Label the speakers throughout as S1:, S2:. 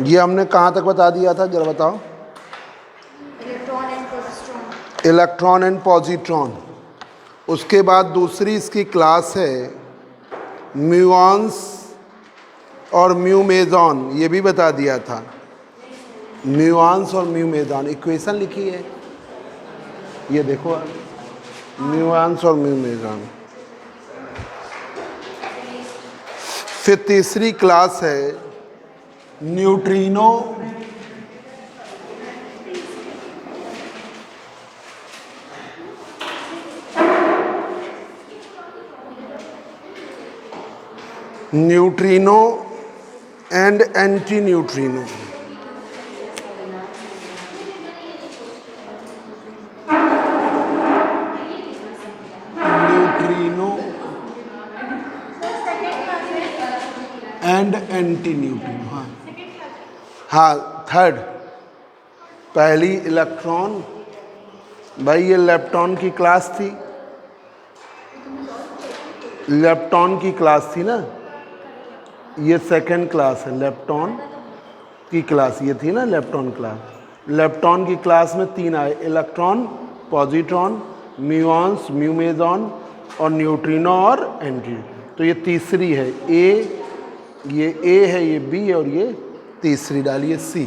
S1: ये हमने कहाँ तक बता दिया था, जरा बताओ। Electron and positron. उसके बाद दूसरी इसकी क्लास है म्यूऑन्स और म्यूमेजॉन, ये भी बता दिया था। म्यूऑन्स और म्यूमेजॉन, इक्वेशन लिखी है, ये देखो, म्यूऑन्स और म्यूमेजॉन। फिर तीसरी क्लास है neutrino neutrino and anti neutrino. Neutrino and anti neutrino, हाँ हाँ, थर्ड। पहली इलेक्ट्रॉन, भाई ये लेप्टॉन की क्लास थी, लेप्टॉन की क्लास थी ना, ये सेकंड क्लास है। लेप्टॉन की क्लास ये थी ना, लेप्टॉन क्लास। लेप्टॉन की क्लास में तीन आए, इलेक्ट्रॉन, पॉजिट्रॉन, म्यूऑन्स, म्यूमेजॉन और न्यूट्रिनो और एंटी। तो ये तीसरी है, ये ए है, ये बी है और ये तीसरी डालिए सी।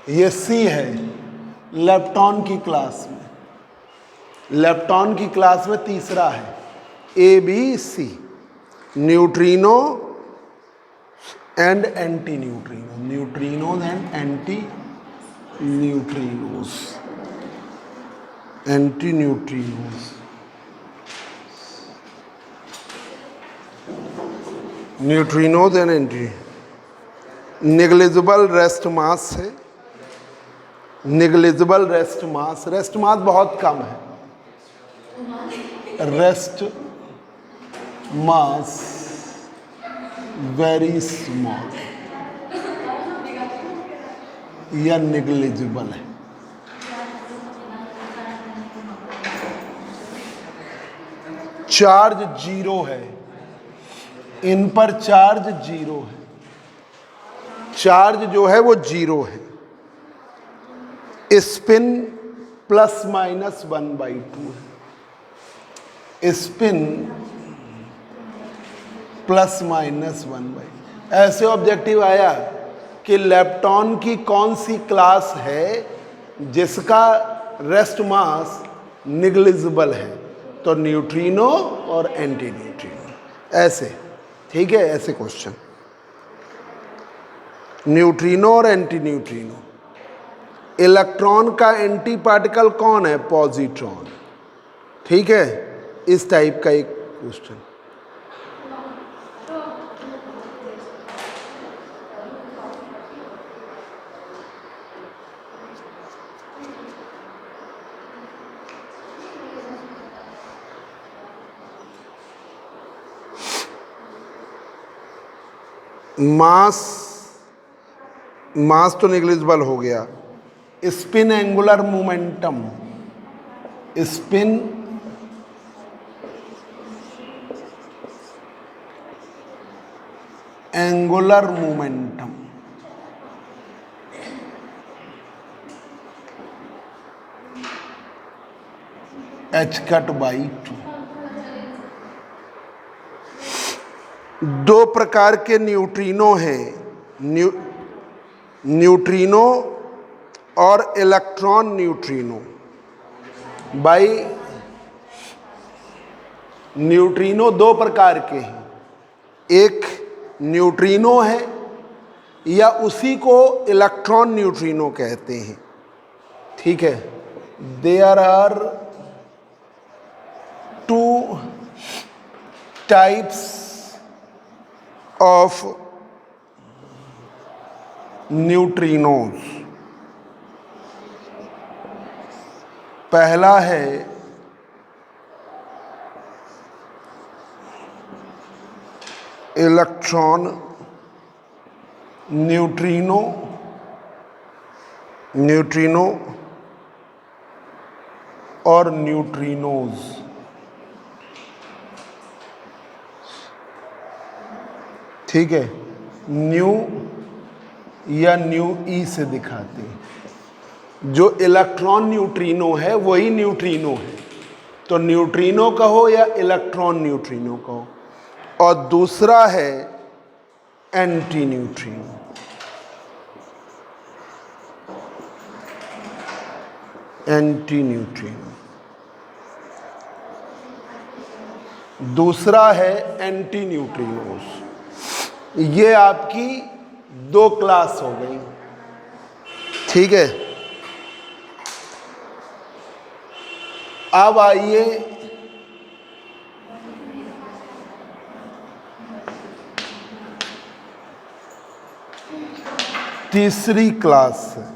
S1: ये सी है लेप्टॉन की क्लास में। लेप्टॉन की क्लास में तीसरा है A B C, neutrino and anti neutrino, neutrinos and anti neutrinos, anti neutrinos. Neutrinos and anti. Negligible rest mass है, negligible rest mass, rest mass बहुत कम है, रेस्ट मास वेरी स्मॉल या निग्लिजिबल है। चार्ज जीरो है, इन पर charge zero है, चार्ज जो है वो जीरो है। स्पिन प्लस माइनस 1/2 है, स्पिन प्लस माइनस 1/2। ऐसे ऑब्जेक्टिव आया कि लेप्टॉन की कौन सी क्लास है जिसका रेस्ट मास निग्लिजिबल है, तो न्यूट्रिनो और एंटी न्यूट्रिनो, ऐसे। ठीक है, ऐसे क्वेश्चन, न्यूट्रिनो और एंटी न्यूट्रिनो। इलेक्ट्रॉन का एंटी पार्टिकल कौन है, पॉजिट्रॉन। ठीक है, इस टाइप का एक क्वेश्चन। मास तो निग्लिजिबल हो गया। Spin angular momentum, spin angular momentum, h/2। दो प्रकार के न्यूट्रिनो हैं, न्यूट्रिनो और इलेक्ट्रॉन न्यूट्रिनो। भाई न्यूट्रिनो दो प्रकार के हैं, एक न्यूट्रिनो है या उसी को इलेक्ट्रॉन न्यूट्रिनो कहते हैं। ठीक है, there are two types of neutrinos. पहला है इलेक्ट्रॉन न्यूट्रिनो, न्यूट्रिनो और न्यूट्रिनोज। ठीक है, या न्यू ई से दिखाते हैं। जो इलेक्ट्रॉन न्यूट्रिनो है वही न्यूट्रिनो है, तो न्यूट्रिनो कहो या इलेक्ट्रॉन न्यूट्रिनो कहो। और दूसरा है एंटी न्यूट्रिनो। एंटी न्यूट्रिनो दूसरा है एंटी न्यूट्रिनोस। ये आपकी दो क्लास हो गई, ठीक है। अब आइए तीसरी क्लास है।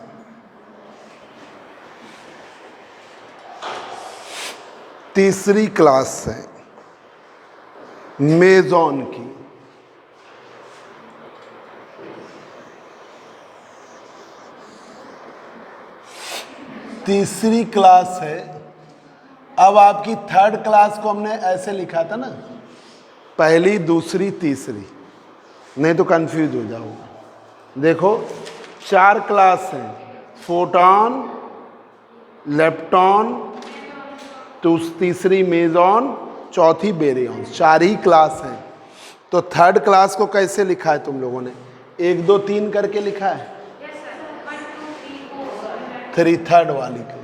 S1: तीसरी क्लास है मेजॉन की। तीसरी क्लास है। अब आपकी थर्ड क्लास को हमने ऐसे लिखा था ना, पहली दूसरी तीसरी, नहीं तो कंफ्यूज हो जाओगे। देखो 4 क्लास हैं, फोटॉन, लेप्टॉन, तीसरी मेजॉन, चौथी बेरियन, 4 ही क्लास हैं। तो थर्ड क्लास को कैसे लिखा है तुम लोगों ने? 1 2 3 करके लिखा है? 3 थर्ड वाली क्लास।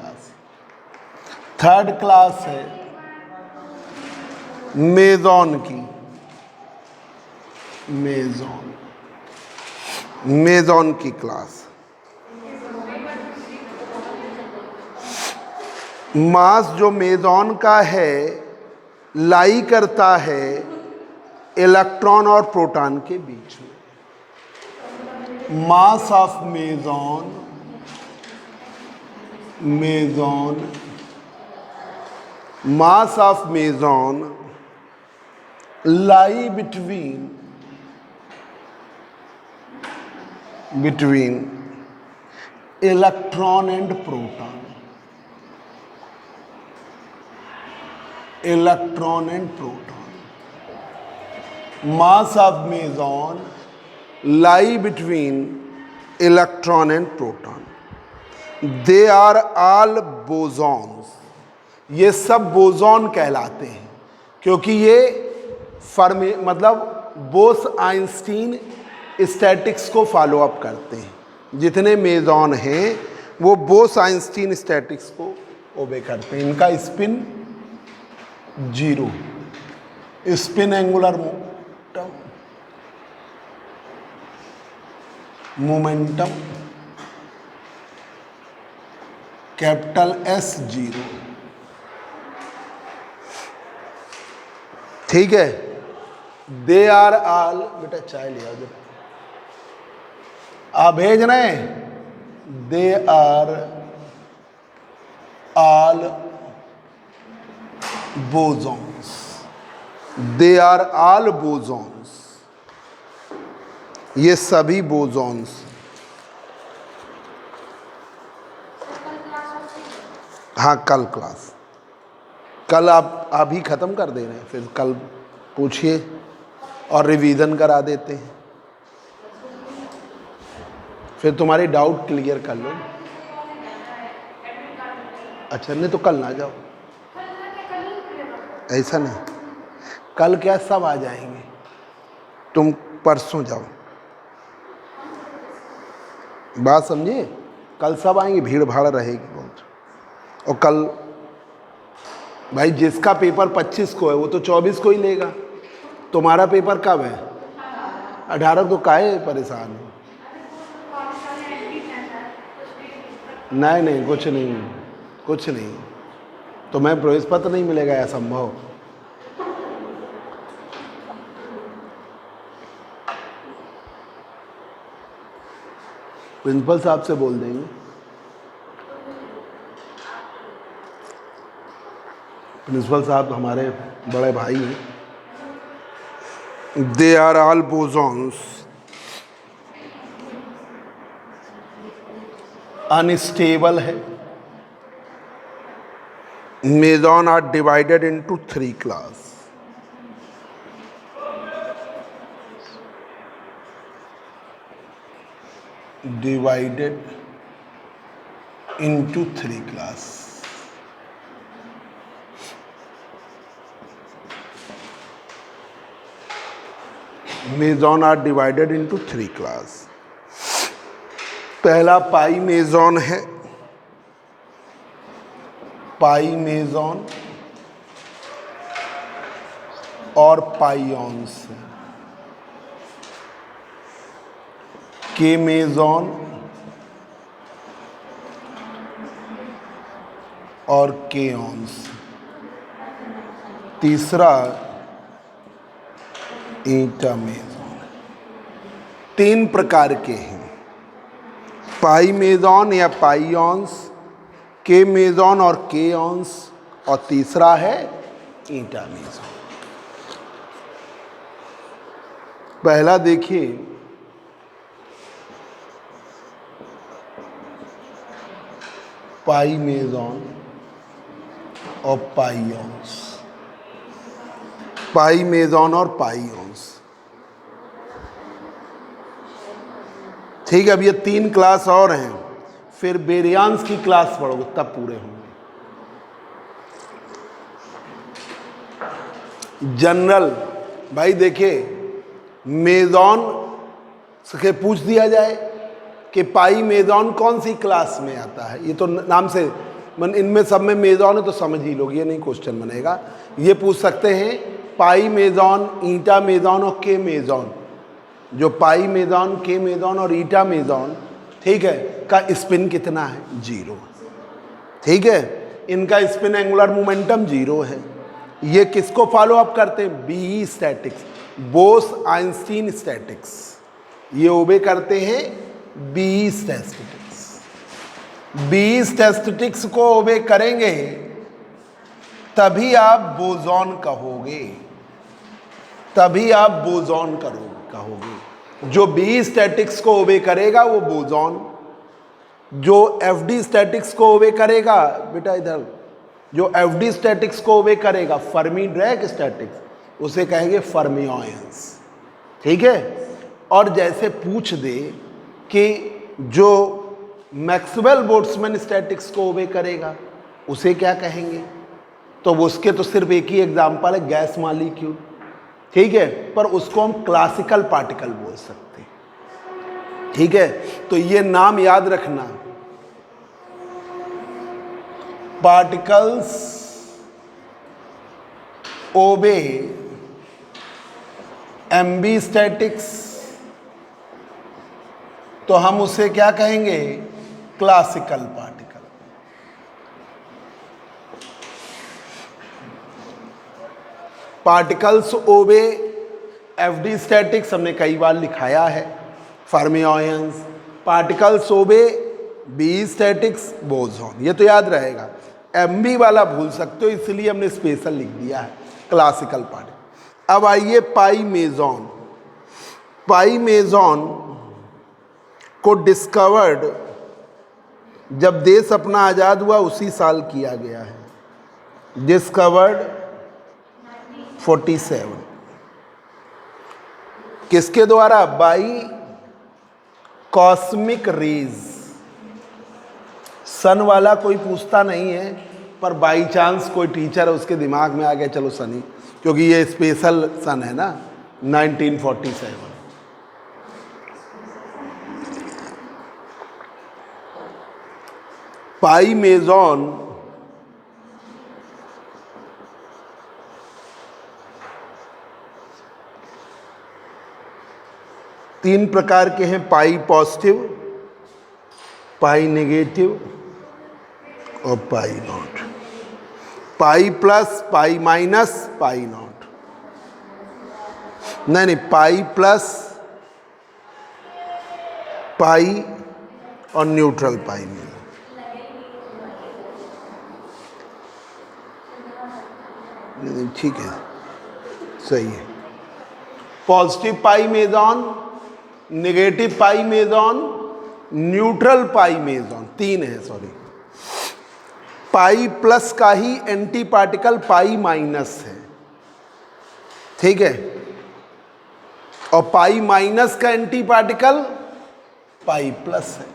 S1: थर्ड क्लास है मेजॉन की। मेजॉन की क्लास। मास जो मेजॉन का है लाई करता है इलेक्ट्रॉन और प्रोटॉन के बीच में। Mass of mass of meson lie between electron and proton. Mass of meson lie between electron and proton. They are all bosons. ये सब बोसॉन कहलाते हैं क्योंकि ये मतलब बोस आइंस्टीन स्टैटिक्स को फॉलो अप करते हैं। जितने मेजॉन हैं वो बोस आइंस्टीन स्टैटिक्स को ओबे करते हैं। इनका spin 0, spin angular momentum capital S 0, ठीक है। दे आर ऑल, बेटा चाय ले आओ जरा, आप भेज रहे हैं। They are all bosons. They are all bosons. ये सभी बोसॉन्स। हाँ कल क्लास, कल आप अभी ख़त्म कर दे रहे हैं, फिर कल पूछिए और रिवीजन करा देते हैं, फिर तुम्हारी डाउट क्लियर कर लो। अच्छा नहीं तो कल ना जाओ, ऐसा नहीं, कल क्या सब आ जाएंगे, तुम परसों जाओ। बात समझिए, कल सब आएंगे, भीड़ भाड़ रहेगी बहुत। और कल भाई जिसका पेपर 25 को है वो तो 24 को ही लेगा। तुम्हारा पेपर कब है? 18 को। काहे परेशान हो? नहीं कुछ नहीं, तुम्हें प्रवेश पत्र नहीं मिलेगा, यह संभव। प्रिंसिपल साहब से बोल देंगे। प्रिंसिपल साहब हमारे बड़े भाई हैं। They are all bosons unstable है। Meson are divided into 3 class. divided into 3 class. Meson are divided into 3 class. पहला पाई मेजॉन है, पाई मेजॉन और पाइऑन्स है. के मेजॉन और केऑन्स. तीसरा ईटा मेजॉन. 3 प्रकार के हैं, पाई मेजॉन या पाइऑन्स, के मेजॉन और केऑन्स, और तीसरा है ईटा मेजॉन. पहला देखिए, पाई मेजॉन और पाइऑन्स. पाई मेजॉन और पाइऑन्स, ठीक है. अब ये 3 क्लास और हैं, फिर बेरियांस की क्लास पढ़ोगे तब पूरे होंगे. जनरल भाई देखिए, मेजॉन से पूछ दिया जाए कि पाई मेजॉन कौन सी क्लास में आता है, ये तो नाम से इनमें सब में मेजॉन है तो समझ ही लोग, ये नहीं क्वेश्चन बनेगा. ये पूछ सकते हैं पाई मेजॉन, ईटा मेजॉन और के मेजॉन. जो पाई मेजॉन, के मेजॉन और ईटा मेजॉन, ठीक है, का स्पिन कितना है? 0. ठीक है, इनका स्पिन एंगुलर मोमेंटम 0 है. ये किसको फॉलो अप करते हैं? BE statistics, Bose Einstein statistics. ये ओबे करते हैं बीई स्टैटिस्टिक्स. बीई स्टैटिस्टिक्स को ओबे करेंगे तभी आप बोसॉन कहोगे, तभी आप बोसॉन कहोगे. जो बीई स्टैटिक्स को ओबे करेगा वो बोसॉन, जो एफडी स्टैटिक्स को ओबे करेगा, बेटा इधर, जो एफडी स्टैटिक्स को ओबे करेगा, फर्मी ड्रैग स्टैटिक्स, उसे कहेंगे फर्मिओनियंस. ठीक है. और जैसे पूछ दे कि जो मैक्सवेल बोल्ट्जमैन स्टैटिक्स को ओबे करेगा उसे क्या कहेंगे, तो उसके तो सिर्फ एक ही एग्जाम्पल है, गैस मॉलिक्यूल. ठीक है, पर उसको हम क्लासिकल पार्टिकल बोल सकते हैं. ठीक है, तो ये नाम याद रखना, पार्टिकल्स ओबे एम्बी स्टैटिक्स, तो हम उसे क्या कहेंगे? Classical particle. Particles obey FD statistics हमने कई बार लिखाया है, fermions. Particles obey B statistics, boson. ये तो याद रहेगा. एमबी वाला भूल सकते हो, इसलिए हमने स्पेशल लिख दिया है क्लासिकल पार्टिकल. अब आइए पाई मेजॉन. पाई मेजॉन को डिस्कवर्ड जब देश अपना आज़ाद हुआ उसी साल किया गया है. डिस्कवर्ड 47. किसके द्वारा? By cosmic rays. सन वाला कोई पूछता नहीं है, पर बाई चांस कोई टीचर है उसके दिमाग में आ गया चलो सनी, क्योंकि ये स्पेशल सन है ना, 1947. पाई मेजॉन तीन प्रकार के हैं, पाई पॉजिटिव, पाई नेगेटिव और pi naught. Pi plus, pi minus, pi naught. नहीं, पाई प्लस, पाई और न्यूट्रल पाई में. ठीक है, सही है. Positive pi meson, negative pi meson, neutral pi meson, 3 है. सॉरी, पाई प्लस का ही एंटी पार्टिकल पाई माइनस है. ठीक है, और पाई माइनस का एंटी पार्टिकल पाई प्लस है।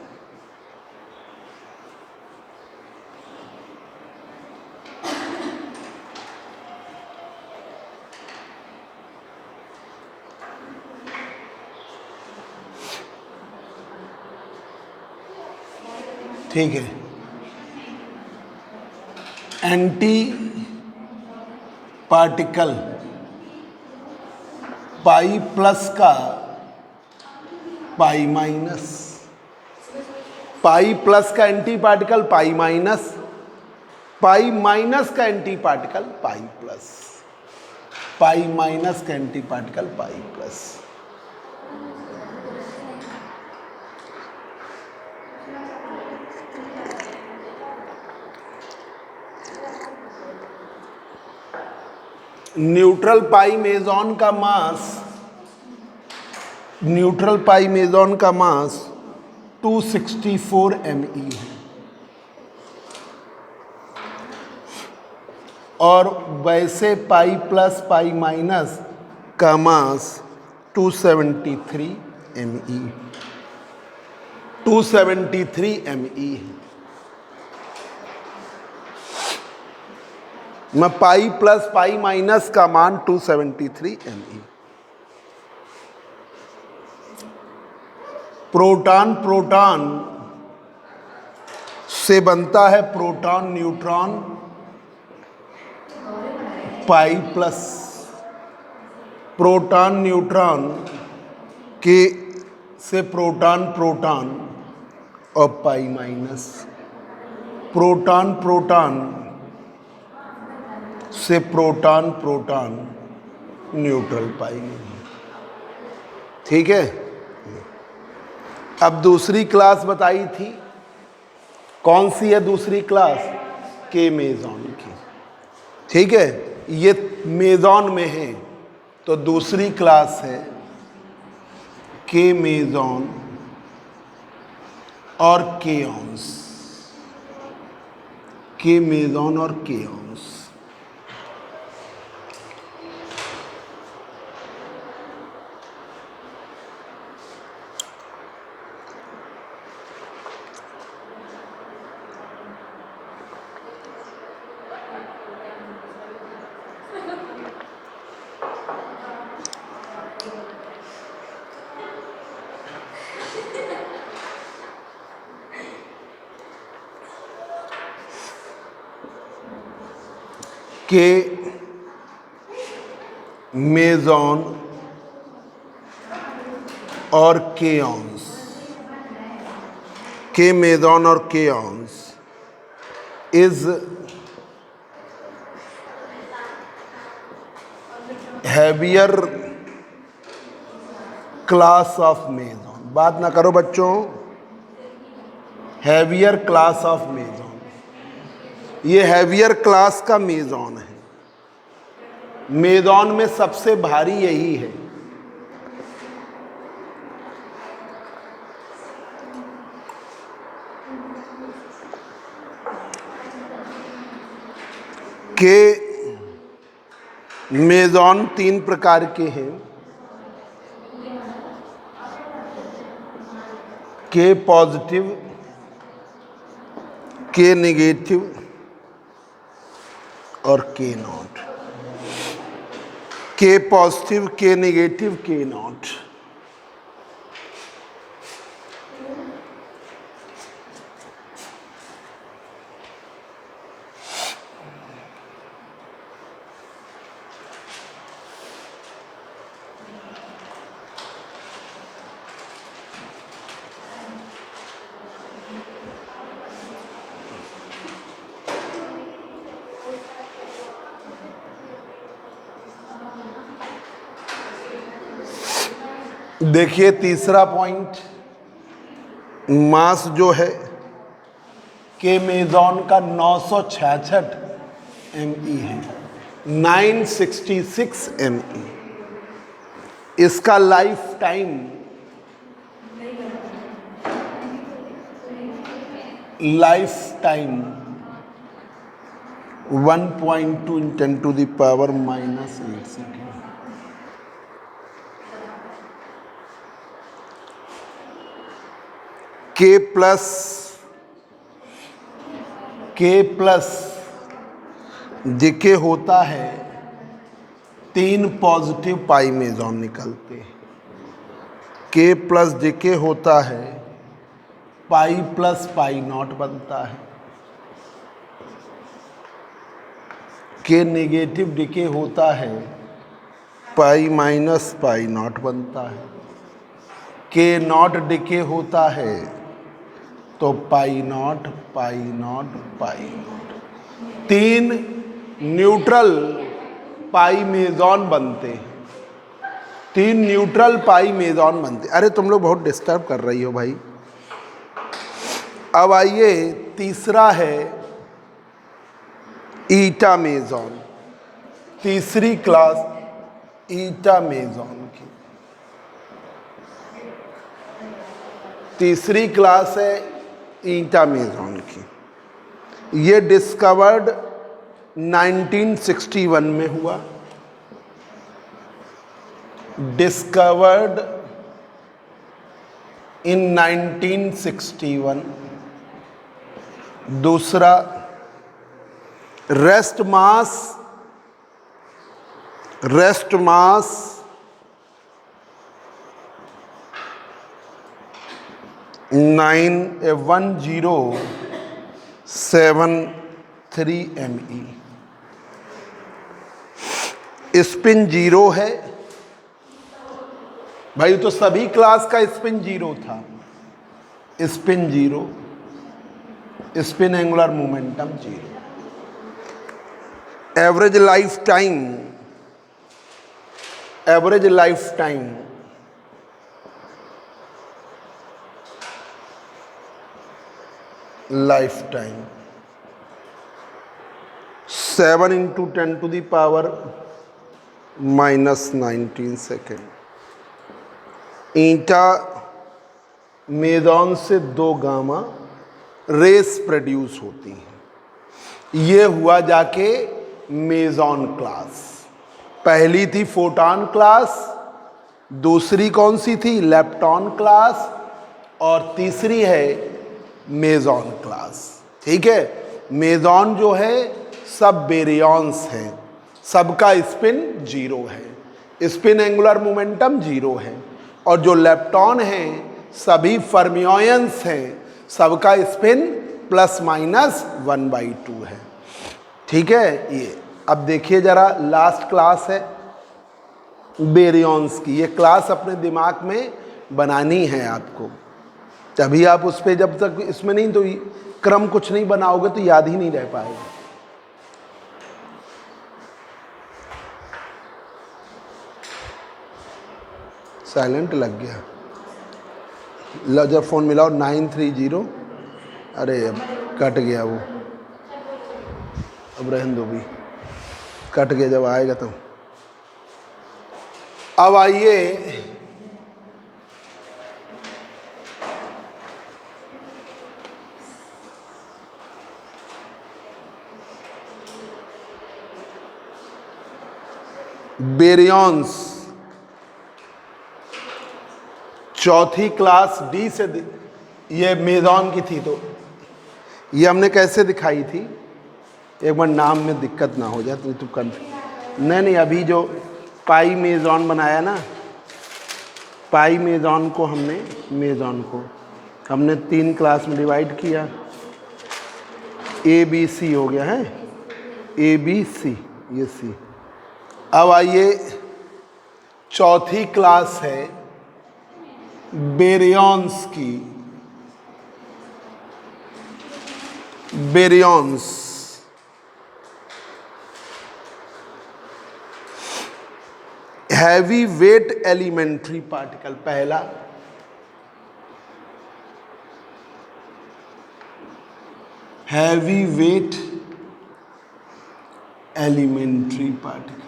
S1: ठीक है, एंटी पार्टिकल पाई प्लस का पाई माइनस, पाई प्लस का anti particle pi minus, pi minus का anti particle pi plus, pi minus का anti particle pi plus. Neutral pi meson का मास, neutral pi meson का मास 264 Me है और वैसे पाई plus pi minus का मास 273 Me, 273 Me है। मैं पाई प्लस पाई माइनस का मान 273 Me। प्रोटॉन प्रोटॉन से बनता है proton neutron pi plus, proton neutron के से प्रोटॉन प्रोटॉन और पाई माइनस, प्रोटॉन प्रोटॉन से प्रोटॉन प्रोटॉन न्यूट्रल पाई। ठीक है, अब दूसरी क्लास बताई थी, कौन सी है दूसरी क्लास? के मेजॉन की। ठीक है, ये मेजॉन में है तो दूसरी क्लास है के मेजॉन और केऑन्स, के मेजॉन और केऑन्स। के मेजॉन और केऑन्स, के मेजॉन और केऑन्स इज हैवियर क्लास ऑफ मेजॉन। बात ना करो बच्चों, हैवियर क्लास ऑफ मेजॉन, ये हैवियर क्लास का मेजॉन है। मेजॉन में सबसे भारी यही है। के मेजॉन 3 प्रकार के हैं, के पॉजिटिव, के नेगेटिव और के नॉट। के पॉजिटिव, के नेगेटिव, के नॉट। देखिए तीसरा पॉइंट, मास जो है के मेजॉन का 966 Me है, 966 Me। इसका लाइफ टाइम 1.2 × 10⁻⁻8 सेकेंड। के प्लस डिके होता है, 3 पॉजिटिव पाई मेजॉन निकलते हैं। के प्लस डिके होता है, पाई प्लस पाई नॉट बनता है। के नेगेटिव डिके होता है, पाई माइनस पाई नॉट बनता है। के नॉट डिके होता है तो pi naught pi naught pi naught. 3 neutral pi meson बनते हैं। 3 न्यूट्रल पाई मेजॉन बनते। अरे तुम लोग बहुत डिस्टर्ब कर रही हो भाई। अब आइए तीसरा है ईटा मेजॉन। तीसरी क्लास ईटा मेजॉन की। तीसरी क्लास है ईटा मेजॉन की। ये डिस्कवर्ड 1961 में हुआ। Discovered in 1961। दूसरा रेस्ट मास 1073 ME। स्पिन 0 है भाई, तो सभी क्लास का स्पिन 0 था। Spin 0, spin angular momentum 0। Average life time life time 7 × 10⁻⁻19 second. Eta meson से 2 गामा रेस प्रोड्यूस होती हैं। ये हुआ जाके मेजॉन क्लास। पहली थी फोटॉन क्लास, दूसरी कौन सी थी? लेप्टॉन क्लास, और तीसरी है मेजॉन क्लास। ठीक है, मेजॉन जो है सब बेरियॉन्स हैं, सबका स्पिन 0 है, स्पिन एंगुलर मोमेंटम 0 है। और जो लेप्टॉन हैं सभी फर्मियोन्स हैं, सबका स्पिन ±1/2 है। ठीक है, ये अब देखिए जरा, लास्ट क्लास है बेरियॉन्स की। ये क्लास अपने दिमाग में बनानी है आपको, तभी आप उस पर, जब तक इसमें नहीं तो क्रम कुछ नहीं बनाओगे तो याद ही नहीं रह पाएगा। साइलेंट लग गया। लो जब फ़ोन मिलाओ 930। अरे अब कट गया वो, अब रहने दो भी, कट गया, जब आएगा तो। अब आइए बेरियॉन्स। चौथी क्लास डी से, ये मेजॉन की थी, तो ये हमने कैसे दिखाई थी? एक बार नाम में दिक्कत ना हो जाए तो नहीं, अभी जो पाई मेजॉन बनाया ना, पाई मेजॉन को हमने 3 क्लास में डिवाइड किया। ABC हो गया है, ABC, ये C। अब आइए चौथी क्लास है बेरियॉन्स की। Baryons heavy weight elementary particle. पहला heavy weight elementary particle.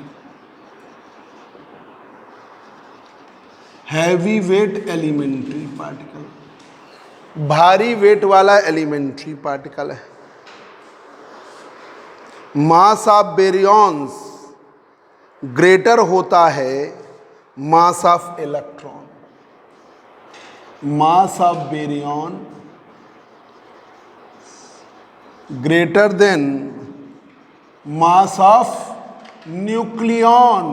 S1: Heavy weight elementary particle भारी वेट वाला एलिमेंट्री पार्टिकल है। मास ऑफ बेरियॉन्स ग्रेटर होता है mass of electron. Mass of baryon greater than mass of nucleon,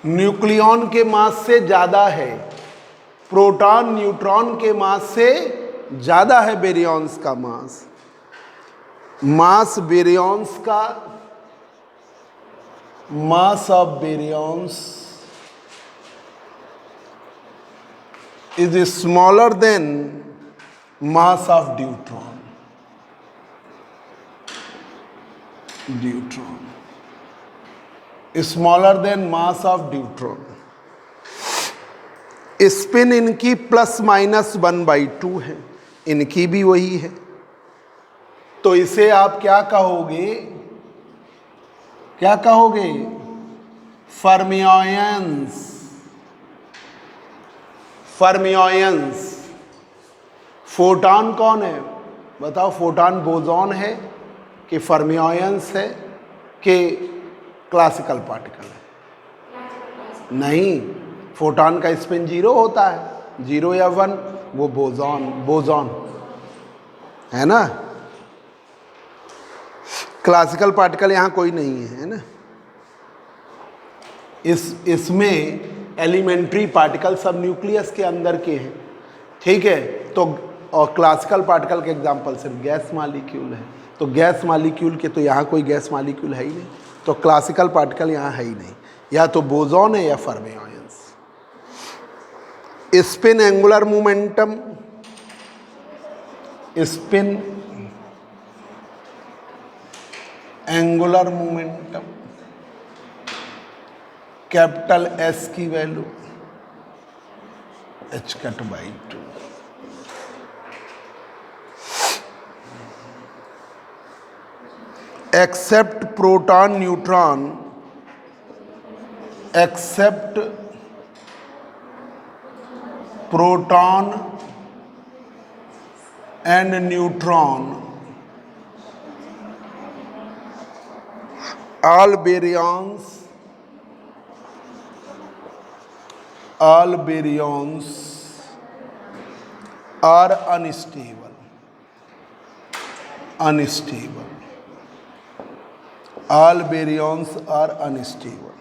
S1: nucleon के mass से ज्यादा है। प्रोटॉन न्यूट्रॉन के मास से ज्यादा है बेरियॉन्स का मास। मास बेरियॉन्स का, mass of baryons is smaller than mass of deuteron, deuteron smaller than mass of deuteron. Spin इनकी ±1/2 है, इनकी भी वही है। तो इसे आप क्या कहोगे, क्या कहोगे? Fermions, fermions. फोटॉन कौन है बताओ? फोटॉन बोसॉन है कि फर्मियोन्स है कि क्लासिकल पार्टिकल है? नहीं, फोटॉन का स्पिन 0 होता है, 0 या 1, वो बोसॉन, बोसॉन है ना। क्लासिकल पार्टिकल यहाँ कोई नहीं है ना। इसमें एलिमेंट्री पार्टिकल सब न्यूक्लियस के अंदर के हैं, ठीक है। तो और क्लासिकल पार्टिकल के एग्जांपल सिर्फ गैस मॉलिक्यूल है। तो गैस मॉलिक्यूल के तो यहाँ कोई गैस मॉलिक्यूल है ही नहीं, तो क्लासिकल पार्टिकल यहाँ है ही नहीं। या तो बोसॉन है या fermions. Spin angular momentum, spin angular momentum capital S की value h/2। Except proton neutron, except proton and neutron, all baryons, all baryons are unstable, unstable, all baryons are unstable।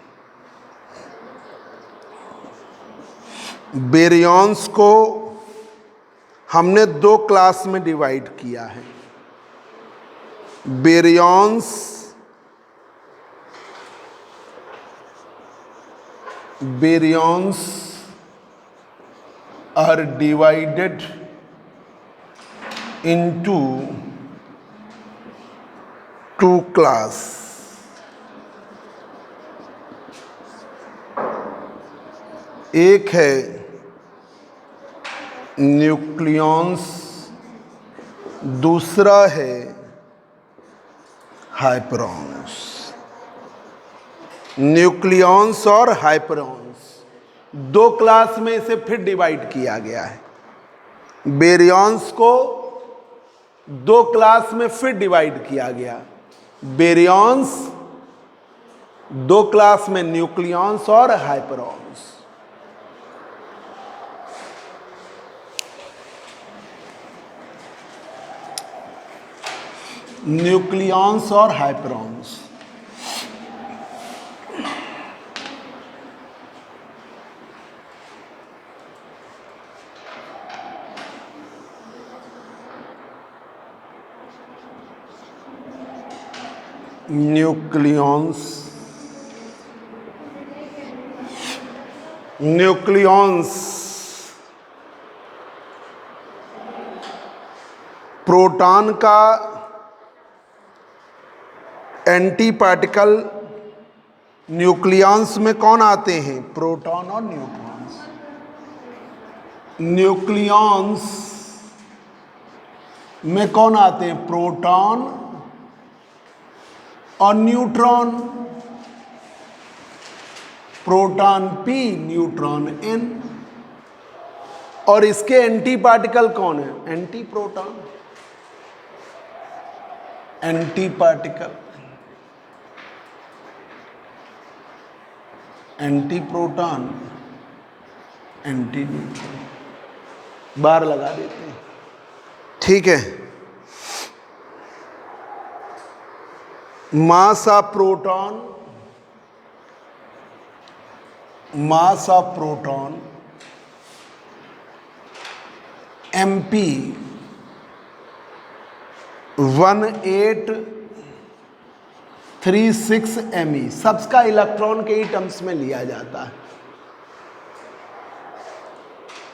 S1: बेरियॉन्स को हमने 2 क्लास में divide किया है। बेरियॉन्स, baryons are divided into 2 class। एक है nucleons, दूसरा है हाइपरॉन्स। न्यूक्लियॉन्स और हाइपरॉन्स 2 क्लास में इसे फिर डिवाइड किया गया है। बेरियॉन्स को 2 क्लास में फिर डिवाइड किया गया। बेरियॉन्स 2 क्लास में, न्यूक्लियॉन्स और हाइपरॉन्स। न्यूक्लियॉन्स और हाइपरॉन्स। न्यूक्लियॉन्स, न्यूक्लियॉन्स प्रोटॉन का एंटी पार्टिकल। न्यूक्लियॉन्स में कौन आते हैं? प्रोटॉन और न्यूट्रॉन्स। न्यूक्लियॉन्स में कौन आते हैं? प्रोटॉन और न्यूट्रॉन। Proton P, neutron N। और इसके एंटी पार्टिकल कौन है? Anti proton, anti particle, anti proton, anti neutron. Bar लगा देते हैं, ठीक है। Mass of proton, mass of proton MP 1836 ME, सबका इलेक्ट्रॉन के ही टर्म्स में लिया जाता है।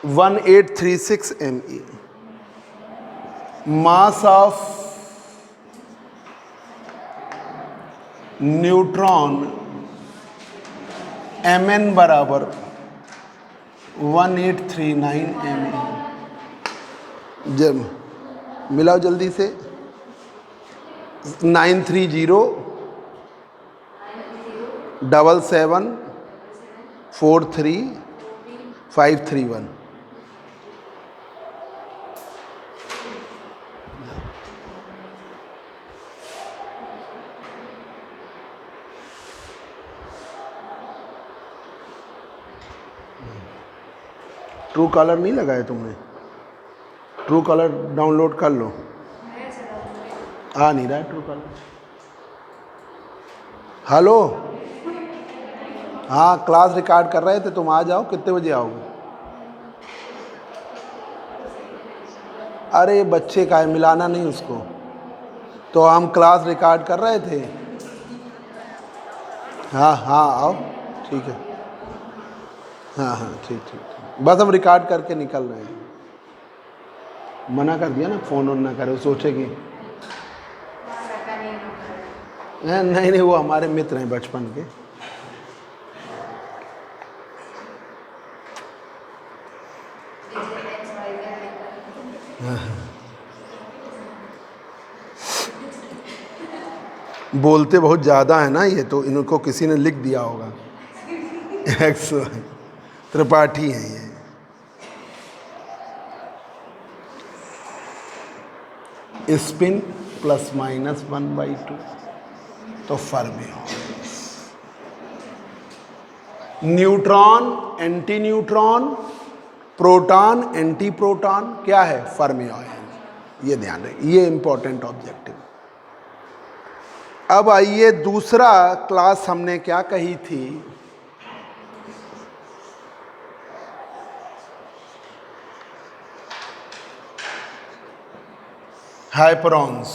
S1: 1836 ME। Mass of neutron Mn बराबर 1839 ME। जब मिलाओ जल्दी से, 9307743 531। ट्रू कॉलर नहीं लगाया तुमने? ट्रू कॉलर डाउनलोड कर लो। आ नहीं रहा है ट्रू कॉलर। हेलो, हाँ क्लास रिकॉर्ड कर रहे थे, तुम आ जाओ। कितने बजे आओगे? अरे बच्चे का है, मिलाना नहीं उसको। तो हम क्लास रिकॉर्ड कर रहे थे। हाँ हाँ आओ, ठीक है। हाँ हाँ ठीक ठीक ठीक, बस हम रिकॉर्ड करके निकल रहे हैं। मना कर दिया ना, फ़ोन ऑन ना करे, वो सोचेगी। नहीं नहीं, वो हमारे मित्र हैं बचपन के। बोलते बहुत ज़्यादा है ना ये, तो इनको किसी ने लिख दिया होगा। त्रिपाठी हैं ये। स्पिन ±1/2, तो fermion. Neutron anti neutron, proton anti proton, क्या है? फर्मिऑन। ये ध्यान रखिए, ये इंपॉर्टेंट ऑब्जेक्टिव। अब आइए, दूसरा क्लास हमने क्या कही थी? हाइपरॉन्स।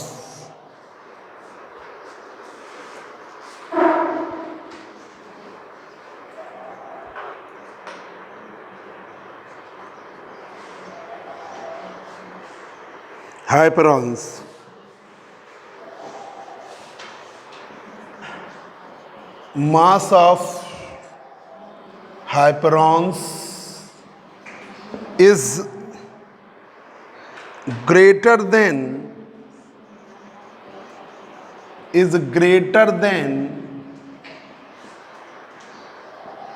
S1: हाइपरॉन्स mass of hyperons is greater than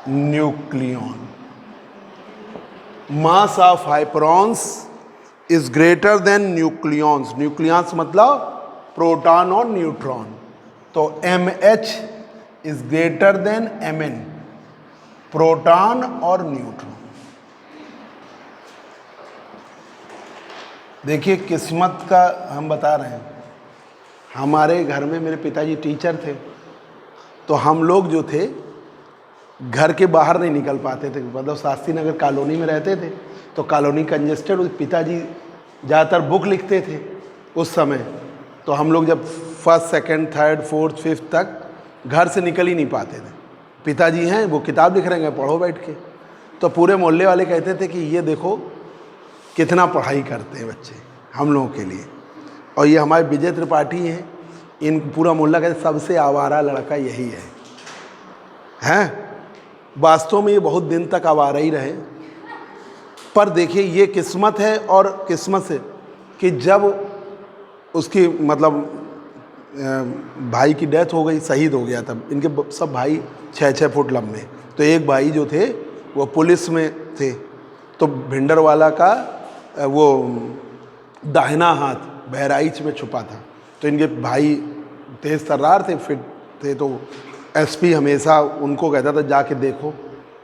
S1: nucleon. Mass of hyperons is greater than nucleons. Nucleons मतलब प्रोटॉन और न्यूट्रॉन। तो MH is greater than Mn, proton और न्यूट्रॉन। देखिए किस्मत का हम बता रहे हैं। हमारे घर में मेरे पिताजी टीचर थे, तो हम लोग जो थे घर के बाहर नहीं निकल पाते थे। मतलब शास्त्री नगर कॉलोनी में रहते थे, तो कॉलोनी कंजेस्टेड। पिताजी ज़्यादातर बुक लिखते थे उस समय। तो हम लोग जब first second third fourth fifth तक घर से निकल ही नहीं पाते थे। पिताजी हैं, वो किताब लिख रहे हैं, पढ़ो बैठ के। तो पूरे मोहल्ले वाले कहते थे कि ये देखो कितना पढ़ाई करते हैं बच्चे हम लोगों के लिए। और ये हमारे विजय त्रिपाठी हैं, इन पूरा मोहल्ला कहते सबसे आवारा लड़का यही है। हैं वास्तव में ये बहुत दिन तक आवारा ही रहे। पर देखिए ये किस्मत है, और किस्मत से कि जब उसकी मतलब भाई की डेथ हो गई, शहीद हो गया, तब इनके सब भाई 6-6 फुट लंबे। तो एक भाई जो थे वो पुलिस में थे, तो भिंडरवाला का वो दाहिना हाथ बहराइच में छुपा था। तो इनके भाई तेज तर्रार थे, फिट थे। तो एसपी हमेशा उनको कहता था जाके देखो।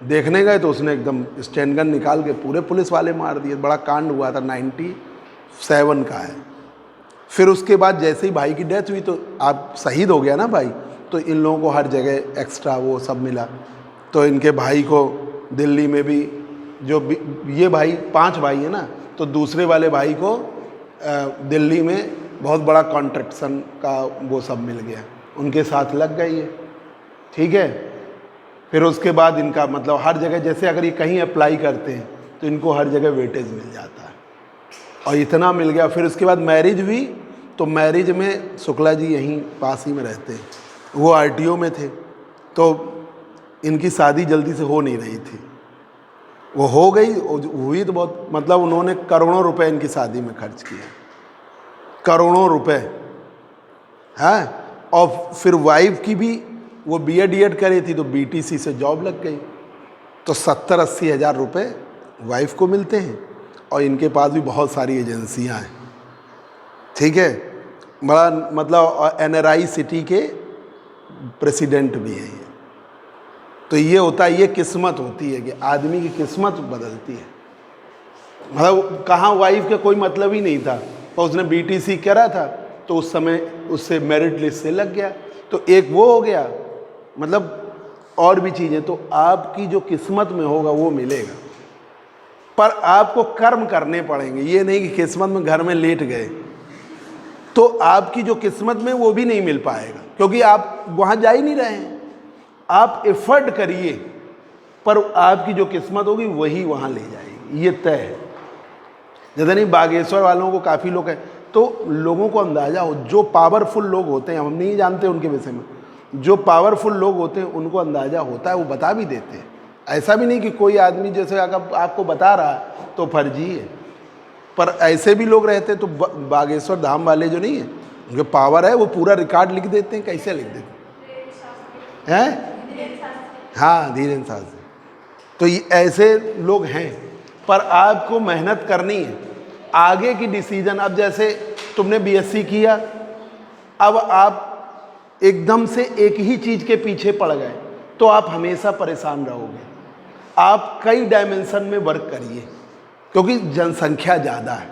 S1: देखने गए तो उसने एकदम स्टैंड गन निकाल के पूरे पुलिस वाले मार दिए। बड़ा कांड हुआ था, 97 का है। फिर उसके बाद जैसे ही भाई की डेथ हुई तो आप शहीद हो गया ना भाई, तो इन लोगों को हर जगह एक्स्ट्रा वो सब मिला। तो इनके भाई को दिल्ली में भी ये भाई 5 भाई है ना, तो दूसरे वाले भाई को दिल्ली में बहुत बड़ा कॉन्ट्रैक्शन का वो सब मिल गया, उनके साथ लग गई है। ठीक है, फिर उसके बाद इनका मतलब हर जगह, जैसे अगर ये कहीं अप्लाई करते हैं तो इनको हर जगह वेटेज मिल जाता है, और इतना मिल गया। फिर उसके बाद मैरिज हुई, तो मैरिज में शुक्ला जी यहीं पास ही में रहते हैं, वो आरटीओ में थे, तो इनकी शादी जल्दी से हो नहीं रही थी। वो हो गई, हुई तो बहुत, मतलब उन्होंने करोड़ों रुपए इनकी शादी में खर्च किए, करोड़ों रुपए हैं। और फिर वाइफ की भी वो बीएड करी थी, तो बीटीसी से जॉब लग गई, तो 70-80 हज़ार रुपये वाइफ को मिलते हैं। और इनके पास भी बहुत सारी एजेंसियां हैं। ठीक है, बड़ा मतलब एनआरआई सिटी के प्रेसिडेंट भी हैं ये। तो ये होता है, ये किस्मत होती है कि आदमी की किस्मत बदलती है। मतलब कहाँ वाइफ का कोई मतलब ही नहीं था, और उसने बीटीसी करा था, तो उस समय उससे मेरिट लिस्ट से लग गया, तो एक वो हो गया। मतलब और भी चीज़ें, तो आपकी जो किस्मत में होगा वो मिलेगा, पर आपको कर्म करने पड़ेंगे। ये नहीं कि किस्मत में घर में लेट गए तो आपकी जो किस्मत में वो भी नहीं मिल पाएगा, क्योंकि आप वहाँ जा ही नहीं रहे हैं। आप एफर्ट करिए, पर आपकी जो किस्मत होगी वही वहाँ ले जाएगी, ये तय है। जैसे नहीं, बागेश्वर वालों को काफ़ी लोग हैं, तो लोगों को अंदाज़ा हो, जो पावरफुल लोग होते हैं, हम नहीं जानते उनके विषय में, जो पावरफुल लोग होते हैं उनको अंदाज़ा होता है, वो बता भी देते हैं। ऐसा भी नहीं कि कोई आदमी जैसे आपको बता रहा है तो फर्जी है, पर ऐसे भी लोग रहते। तो बागेश्वर धाम वाले जो नहीं है, उनके पावर है, वो पूरा रिकॉर्ड लिख देते हैं। कैसे लिख देते हैं? हाँ, धीरेन्द्र शास्त्री। तो ये ऐसे लोग हैं, पर आपको मेहनत करनी है। आगे की डिसीजन, अब जैसे तुमने बीएससी किया, अब आप एकदम से एक ही चीज़ के पीछे पड़ गए तो आप हमेशा परेशान रहोगे। आप कई डायमेंशन में वर्क करिए, क्योंकि जनसंख्या ज़्यादा है,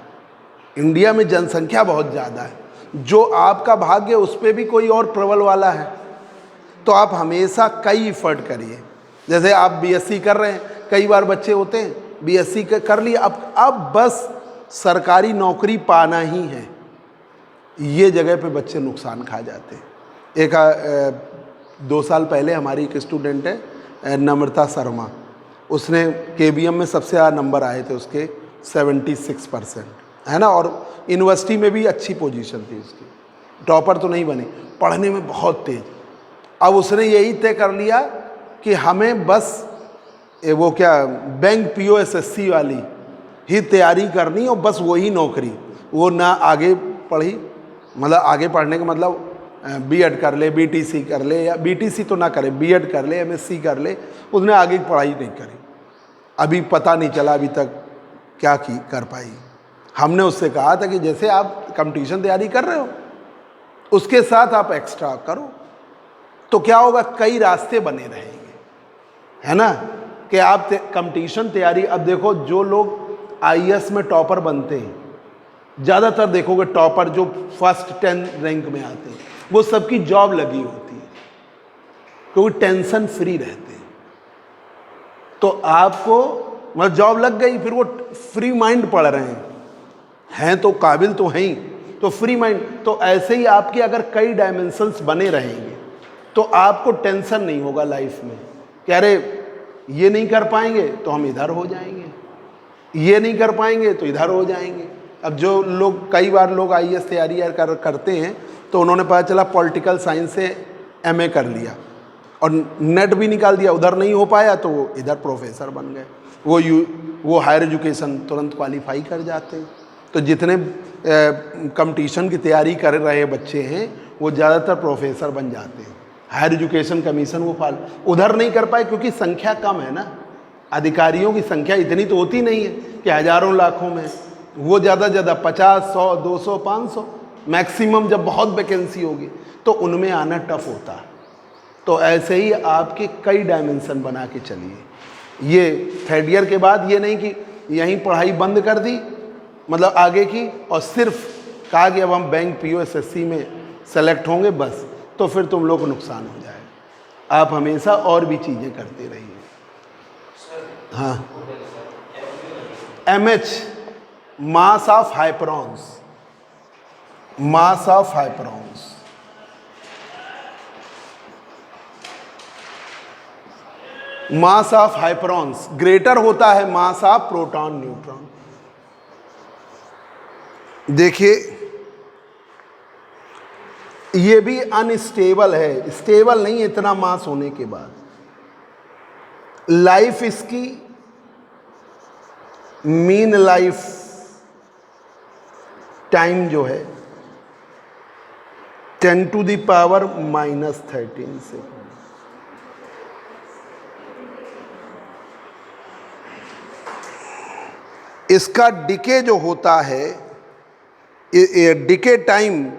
S1: इंडिया में जनसंख्या बहुत ज़्यादा है। जो आपका भाग्य, उस पर भी कोई और प्रबल वाला है, तो आप हमेशा कई एफर्ट करिए। जैसे आप बीएससी कर रहे हैं, कई बार बच्चे होते हैं बीएससी कर लिए, अब बस सरकारी नौकरी पाना ही है, ये जगह पे बच्चे नुकसान खा जाते हैं। एक 2 साल पहले हमारी एक स्टूडेंट है नम्रता शर्मा, उसने केबीएम में सबसे ज़्यादा नंबर आए थे उसके 76%, है ना, और यूनिवर्सिटी में भी अच्छी पोजीशन थी उसकी, टॉपर तो नहीं बनी, पढ़ने में बहुत तेज। अब उसने यही तय कर लिया कि हमें बस वो क्या बैंक पीओएसएससी वाली ही तैयारी करनी, और बस वही नौकरी। वो ना आगे पढ़ी, मतलब आगे पढ़ने का मतलब बीएड कर ले, बीटीसी कर ले, या बीटीसी तो ना करे, बीएड कर ले, एमएससी कर ले, उसने आगे की पढ़ाई नहीं करी। अभी पता नहीं चला अभी तक क्या कर पाई। हमने उससे कहा था कि जैसे आप कंपटीशन तैयारी कर रहे हो, उसके साथ आप एक्स्ट्रा करो, तो क्या होगा, कई रास्ते बने रहेंगे, है ना, कि आप कंपटीशन तैयारी। अब देखो, जो लोग आईएएस में टॉपर बनते हैं, ज़्यादातर देखोगे टॉपर जो फर्स्ट 10 रैंक में आते हैं, वो सबकी जॉब लगी होती है, क्योंकि टेंशन फ्री रहते हैं। तो आपको मतलब जॉब लग गई, फिर वो फ्री माइंड पढ़ रहे हैं तो काबिल तो हैं ही, तो फ्री माइंड। तो ऐसे ही आपके अगर कई डायमेंशंस बने रहेंगे तो आपको टेंशन नहीं होगा लाइफ में कि अरे ये नहीं कर पाएंगे तो हम इधर हो जाएंगे, ये नहीं कर पाएंगे तो इधर हो जाएंगे। अब जो लोग, कई बार लोग आईएएस तैयारी करते हैं, तो उन्होंने पता चला पॉलिटिकल साइंस से एमए कर लिया और नेट भी निकाल दिया, उधर नहीं हो पाया तो वो इधर प्रोफेसर बन गए, वो हायर एजुकेशन तुरंत क्वालिफाई कर जाते हैं। तो जितने कंपटीशन की तैयारी कर रहे बच्चे हैं वो ज़्यादातर प्रोफेसर बन जाते हैं। हायर एजुकेशन कमीशन वो उधर नहीं कर पाए क्योंकि संख्या कम है ना, अधिकारियों की संख्या इतनी तो होती नहीं है कि हज़ारों लाखों में, वो ज़्यादा ज़्यादा 50, 100, 200, 500 मैक्सिमम, जब बहुत वैकेंसी होगी तो उनमें आना टफ होता है। तो ऐसे ही आपके कई डायमेंशन बना के चलिए। ये थर्ड ईयर के बाद ये नहीं कि यहीं पढ़ाई बंद कर दी, मतलब आगे की, और सिर्फ कहा कि अब हम बैंक PO/SSC में सेलेक्ट होंगे बस, तो फिर तुम लोग को नुकसान हो जाएगा। आप हमेशा और भी चीज़ें करते रहिए। हाँ, MH mass of hyperons, mass of hyperons. Mass of hyperons greater होता है मास ऑफ प्रोटॉन न्यूट्रॉन। देखिए ये भी अनस्टेबल है, स्टेबल नहीं इतना मास होने के बाद। लाइफ इसकी मीन लाइफ टाइम जो है 10⁻⁻13 सेकेंड। इसका डिके जो होता है, decay time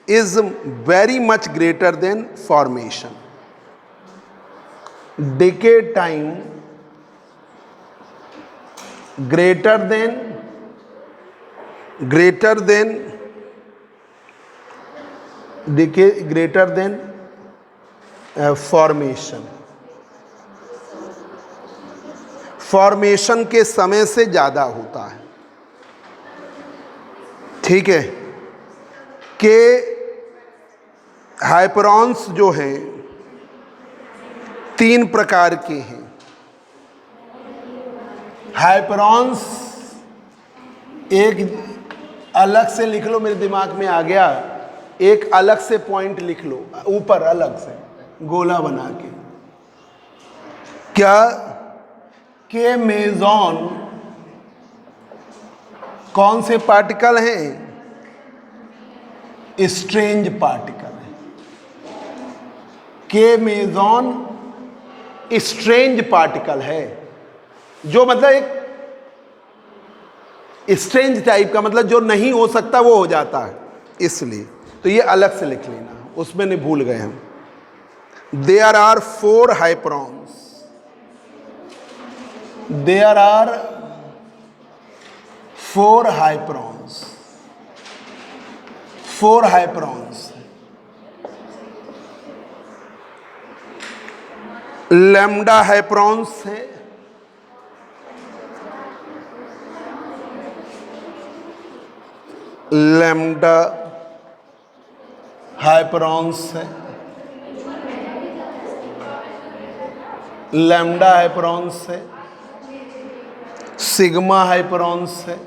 S1: is very much greater than formation. Decay time greater than decay, greater than formation. Formation के समय से ज़्यादा होता है। ठीक है, कि हाइपरॉन्स जो हैं 3 प्रकार के हैं। हाइपरॉन्स एक अलग से लिख लो, मेरे दिमाग में आ गया, एक अलग से पॉइंट लिख लो ऊपर अलग से गोला बना के। क्या के मेजॉन कौन से पार्टिकल हैं? स्ट्रेंज पार्टिकल है। के मेजॉन स्ट्रेंज पार्टिकल है, जो मतलब एक स्ट्रेंज टाइप का, मतलब जो नहीं हो सकता वो हो जाता है, इसलिए तो ये अलग से लिख लेना, उसमें नहीं भूल गए हम। There are 4 hyperons, there are 4 hyperons, 4 hyperons. Lambda hyperons है, लैम्डा हाइपरॉन्स है, लैम्डा हाइपरॉन्स है, सिग्मा हाइपरॉन्स है,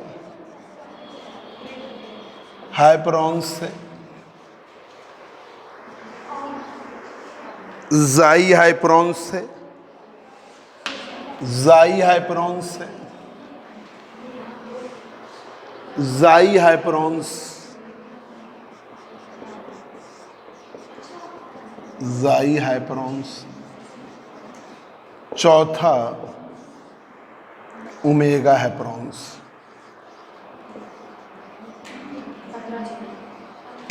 S1: हाइपरॉन्स है, जाई हाइपरॉन्स है, जाई हाइपरॉन्स है, जाई हाइपरॉन्स, जाई हाइपरॉन्स। चौथा ओमेगा हाइपरॉन्स।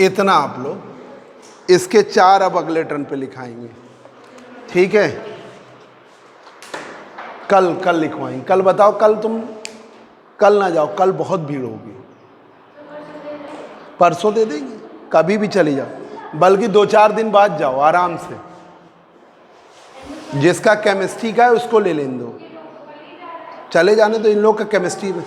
S1: इतना आप लोग इसके 4 अब अगले टर्न पे लिखाएंगे। ठीक है, कल लिखवाएंगे। कल बताओ, कल तुम कल ना जाओ, कल बहुत भीड़ होगी। परसों दे देंगे, कभी भी चले जाओ, बल्कि 2-4 दिन बाद जाओ आराम से। जिसका केमिस्ट्री का है उसको ले लेने दो, चले जाने तो इन लोग का केमिस्ट्री में